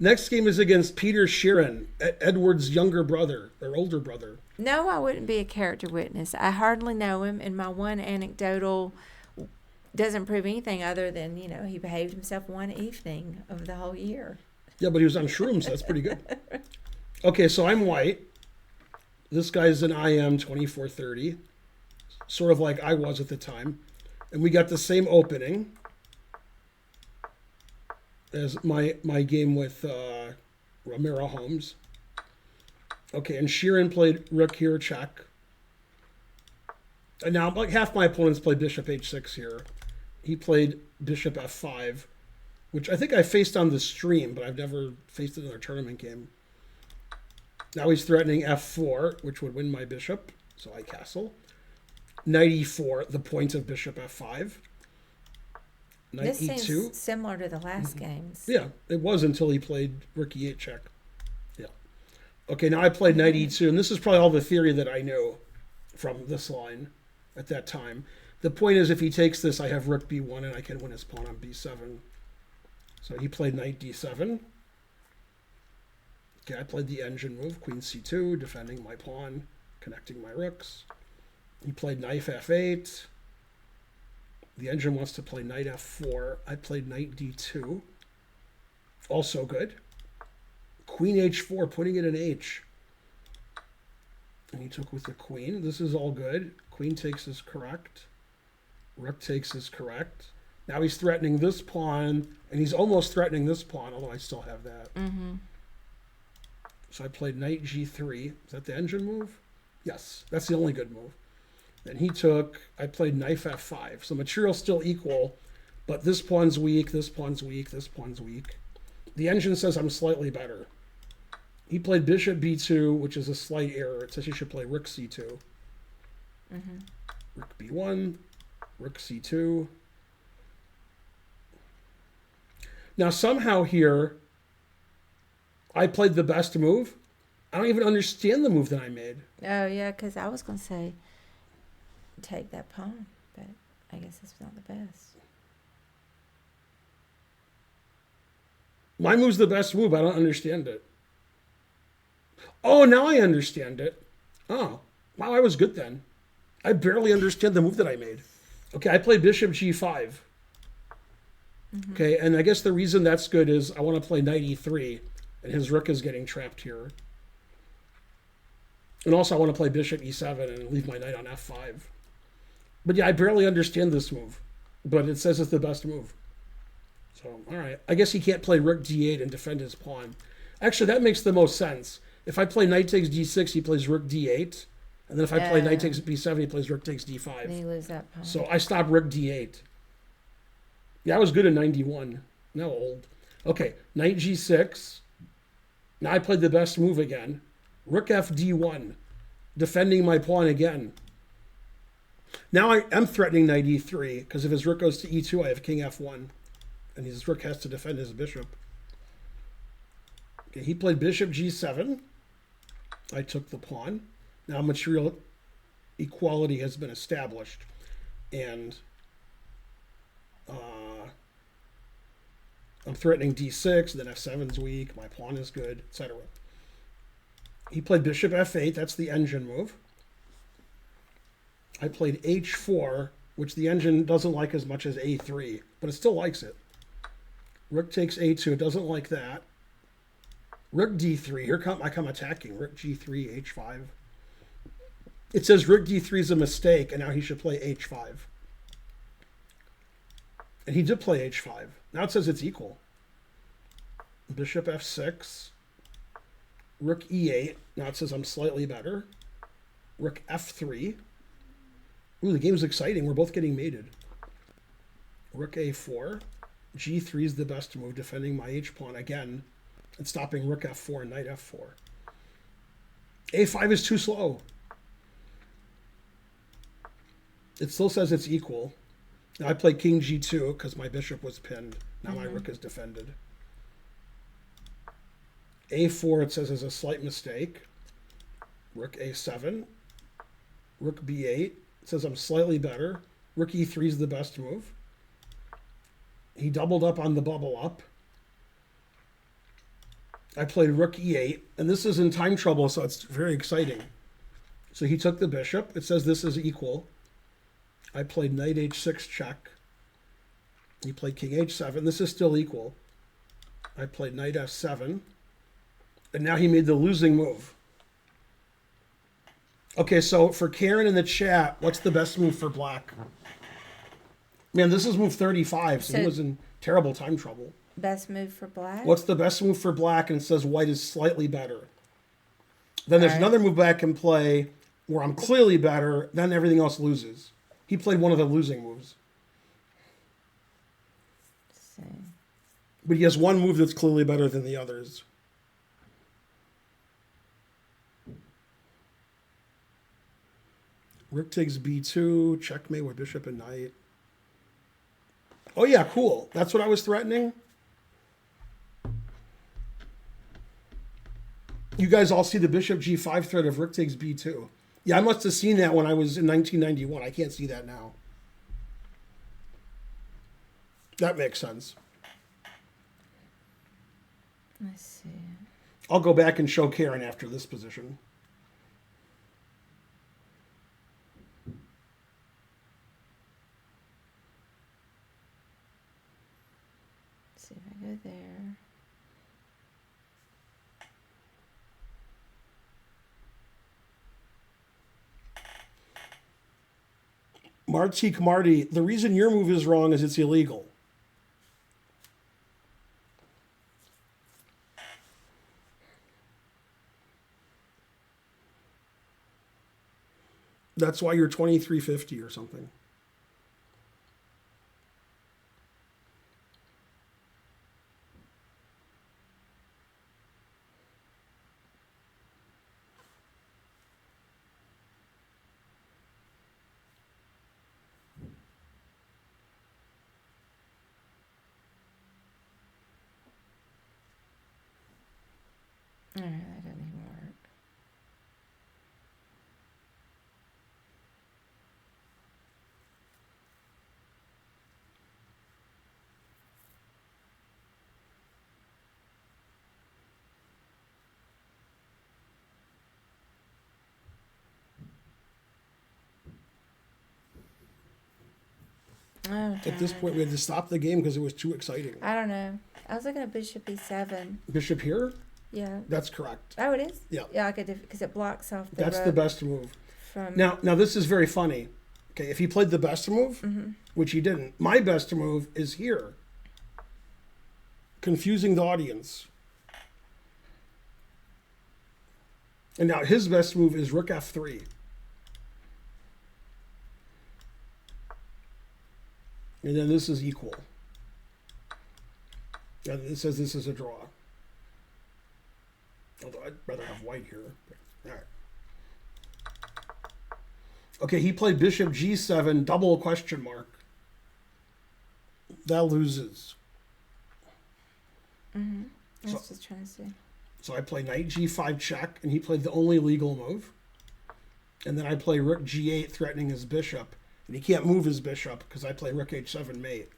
Next game is against Peter Scheeren, Edward's younger brother, or older brother. No, I wouldn't be a character witness. I hardly know him, and my one anecdotal doesn't prove anything other than, he behaved himself one evening of the whole year. Yeah, but he was on shrooms, so that's pretty good. Okay, so I'm white. This guy's an IM 2430, sort of like I was at the time. And we got the same opening as my game with Romero Holmes. Okay, and Scheeren played rook here, check. And now, like half my opponents played bishop h6 here. He played bishop f5, which I think I faced on the stream, but I've never faced it in a tournament game. Now he's threatening f4, which would win my bishop, so I castle. Knight e4, the point of bishop f5. Knight This e2. seems similar to the last games. Yeah, it was until he played rook e8 check. Yeah. Okay, now I played knight e2, and this is probably all the theory that I knew from this line at that time. The point is, if he takes this, I have rook b1, and I can win his pawn on b7. So he played knight d7. Okay, I played the engine move, queen c2, defending my pawn, connecting my rooks. He played knight f8. The engine wants to play knight f4. I played knight d2. Also good. Queen h4, putting it in h. And he took with the queen. This is all good. Queen takes is correct. Rook takes is correct. Now he's threatening this pawn, and he's almost threatening this pawn, although I still have that. Mm-hmm. So I played knight g3. Is that the engine move? Yes, that's the only good move. Then he took, I played knight f5. So material's still equal, but this pawn's weak, this pawn's weak, this pawn's weak. The engine says I'm slightly better. He played bishop b2, which is a slight error. It says you should play rook c2. Mm-hmm. Rook b1, rook c2. Now somehow here, I played the best move. I don't even understand the move that I made. Oh, yeah, because I was going to say take that pawn, but I guess it's not the best. My move's the best move. I don't understand it. Oh, now I understand it. Oh, wow, I was good then. I barely understand the move that I made. Okay, I played bishop g5. Mm-hmm. Okay, and I guess the reason that's good is I want to play knight e3, and his rook is getting trapped here. And also I want to play bishop e7 and leave my knight on f5. But yeah, I barely understand this move, but it says it's the best move. So, all right. I guess he can't play rook d8 and defend his pawn. Actually, that makes the most sense. If I play knight takes d6, he plays rook d8. And then if I play knight takes b7, he plays rook takes d5. Then you lose that pawn. So I stop rook d8. Yeah, I was good in 91. Now old. Okay, knight g6. Now I played the best move again. Rook f d1. Defending my pawn again. Now I am threatening knight e3, because if his rook goes to e2, I have king f1. And his rook has to defend his bishop. Okay, he played bishop g7. I took the pawn. Now material equality has been established. And I'm threatening d6, then f7's weak, my pawn is good, etc. He played bishop f8, that's the engine move. I played h4, which the engine doesn't like as much as a3, but it still likes it. Rook takes a2, it doesn't like that. Rook d3, here I come attacking. Rook g3, h5. It says rook d3 is a mistake, and now he should play h5. And he did play h5. Now it says it's equal. Bishop f6. Rook e8. Now it says I'm slightly better. Rook f3. Ooh, the game's exciting. We're both getting mated. Rook a4. g3 is the best move, defending my h-pawn again. And stopping rook f4 and knight f4. a5 is too slow. It still says it's equal. Now I play king g2 because my bishop was pinned. Now my rook is defended. a4 it says is a slight mistake. Rook a7. Rook b8. It says I'm slightly better. Rook e3 is the best move. He doubled up on the bubble up. I played rook e8, and this is in time trouble, so it's very exciting. So he took the bishop. It says this is equal. I played knight h6 check. He played king h7. This is still equal. I played knight f7. And now he made the losing move. Okay, so for Karen in the chat, what's the best move for black? Man, this is move 35, so he was in terrible time trouble. Best move for black? What's the best move for black? And it says white is slightly better. Then there's another move black can play where I'm clearly better, then everything else loses. He played one of the losing moves. But he has one move that's clearly better than the others. Rook takes b2, checkmate with bishop and knight. Oh yeah, cool. That's what I was threatening. You guys all see the bishop g5 threat of rook takes b2. Yeah, I must have seen that when I was in 1991. I can't see that now. That makes sense. Let's see. I'll go back and show Karen after this position. Let's see if I go there. Martik Marty, the reason your move is wrong is it's illegal. That's why you're 2350 or something. All right, that doesn't even work. Oh, At this point, we had to stop the game because it was too exciting. I don't know. I was looking at bishop e7. Bishop here? Yeah. That's correct. Oh, it is? Yeah. Yeah, because it blocks off the That's the best move. from... Now this is very funny. Okay, if he played the best move, which he didn't, my best move is here. Confusing the audience. And now his best move is rook f3. And then this is equal. And it says this is a draw. Although I'd rather have white here. All right. Okay, he played bishop g7, double question mark. That loses. I was just trying to see. So I play knight g5 check, and he played the only legal move. And then I play rook g8, threatening his bishop. And he can't move his bishop because I play rook h7 mate.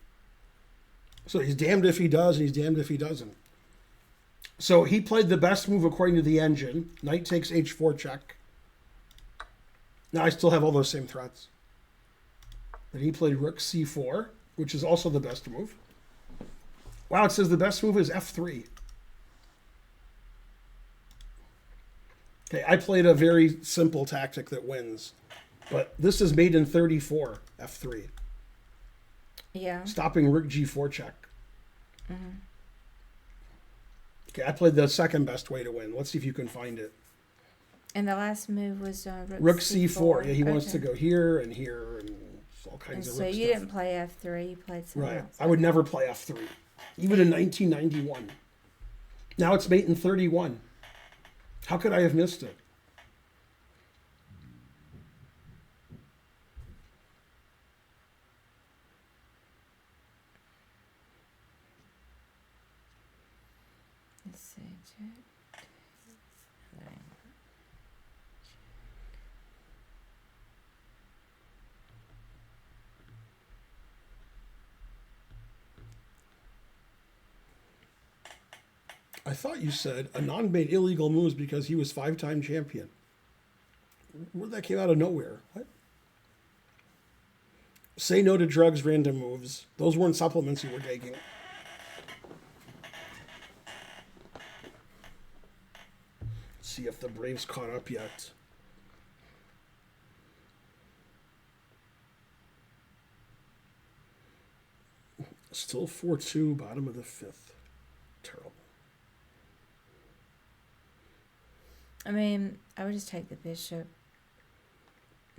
So he's damned if he does, and he's damned if he doesn't. So he played the best move according to the engine. Knight takes h4 check. Now I still have all those same threats. Then he played rook c4, which is also the best move. Wow, it says the best move is f3. Okay, I played a very simple tactic that wins. But this is made in 34, f3. Yeah. Stopping rook g4 check. Okay, I played the second best way to win. Let's see if you can find it. And the last move was rook c4. Yeah, he wants to go here and here and all kinds of rook So you stuff. didn't play f3, you played something Right. else. I would never play f3, even in 1991. Now it's mate in 31. How could I have missed it? Let's see. Check. I thought you said Anand made illegal moves because he was 5-time champion. Where that came out of nowhere. What? Say no to drugs, random moves. Those weren't supplements you were taking. See if the Braves caught up yet. Still 4-2, bottom of the 5th. Terrible. I mean, I would just take the bishop.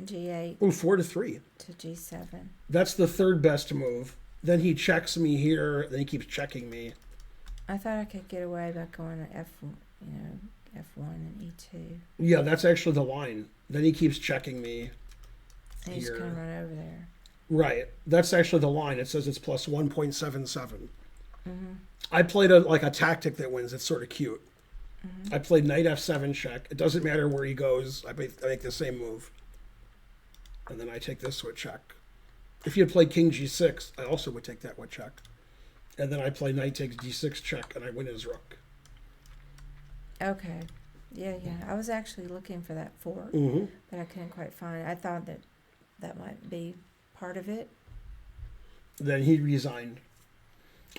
G8 Oh, 4-3. to G7. That's the third best move. Then he checks me here. Then he keeps checking me. I thought I could get away by going to F1 and E2. Yeah, that's actually the line. Then he keeps checking me. And he's Here. going to run over there. Right. That's actually the line. It says it's plus 1.77. Mm-hmm. I played a tactic that wins. It's sort of cute. Mm-hmm. I played knight F7 check. It doesn't matter where he goes. I make the same move. And then I take this with check. If you had played king G6, I also would take that with check. And then I play knight takes D6 check, and I win his rook. Okay. Yeah. I was actually looking for that fork, Mm-hmm. but I couldn't quite find it. I thought that might be part of it. Then he resigned.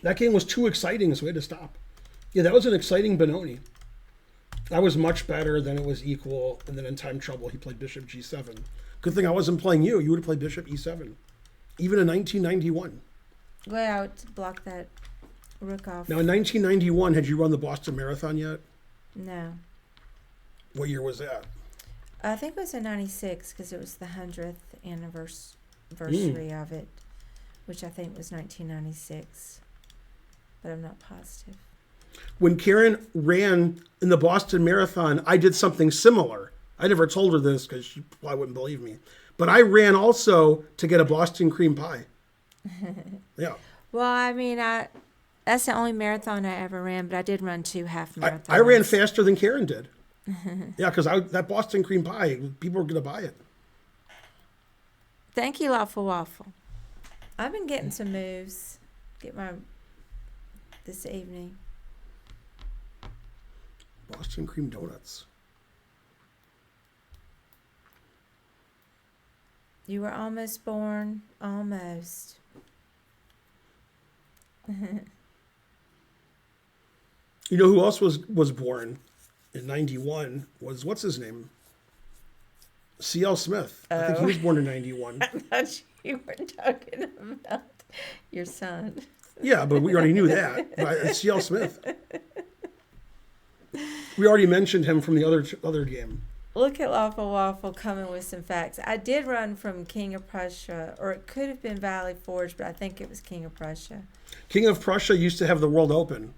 That game was too exciting, so we had to stop. Yeah, that was an exciting Benoni. That was much better than it was equal, and then in time trouble, he played bishop G7. Good thing I wasn't playing you. You would have played bishop E7. Even in 1991. Go out to block that rook off. Now, in 1991, had you run the Boston Marathon yet? No. What year was that? I think it was in 96 because it was the 100th anniversary of it, which I think was 1996. But I'm not positive. When Karen ran in the Boston Marathon, I did something similar. I never told her this because she probably wouldn't believe me. But I ran also to get a Boston cream pie. Yeah. Well, I mean, that's the only marathon I ever ran, but I did run 2 half marathons. I ran faster than Karen did. Yeah, because that Boston cream pie, people were going to buy it. Thank you, Lawful Waffle. I've been getting some moves. This evening. Boston cream donuts. You were almost born. Almost. You know who else was born in 91 was, what's his name? C.L. Smith. I think he was born in 91. I thought you were talking about your son. Yeah, but we already knew that. C.L. Smith. We already mentioned him from the other game. Look at Lawful Waffle coming with some facts. I did run from King of Prussia, or it could have been Valley Forge, but I think it was King of Prussia. King of Prussia used to have the World Open.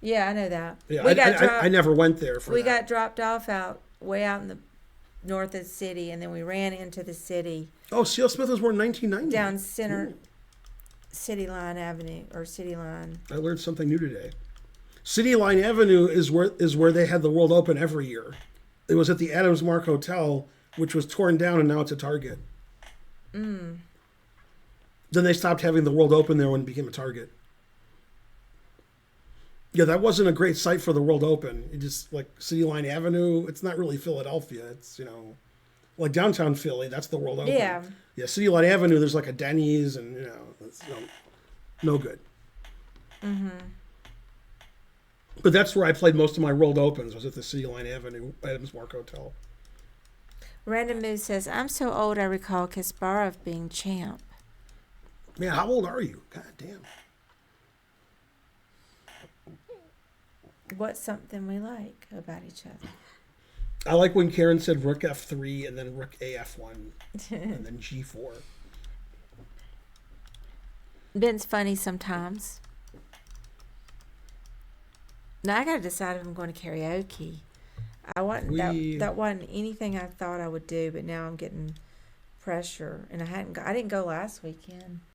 Yeah, I know that. Yeah, I never went there for that. We got dropped off way out in the north of the city, and then we ran into the city. Oh, C.L. Smith was born in 1990. Down Center City Line Avenue, or City Line. I learned something new today. City Line Avenue is where they had the World Open every year. It was at the Adams Mark Hotel, which was torn down, and now it's a Target. Then they stopped having the World Open there when it became a Target. Yeah, that wasn't a great site for the World Open. It just, like, City Line Avenue, it's not really Philadelphia. It's, like downtown Philly, that's the World Open. Yeah. Yeah, City Line Avenue, there's like a Denny's and, it's no good. Mm-hmm. But that's where I played most of my World Opens, was at the City Line Avenue Adams Mark Hotel. Random Mood says, I'm so old I recall Kasparov being champ. Man, how old are you? God damn. What's something we like about each other? I like when Karen said rook F3 and then rook AF1 and then G4. Ben's funny sometimes. Now I got to decide if I'm going to karaoke. That wasn't anything I thought I would do, but now I'm getting pressure, and I didn't go last weekend.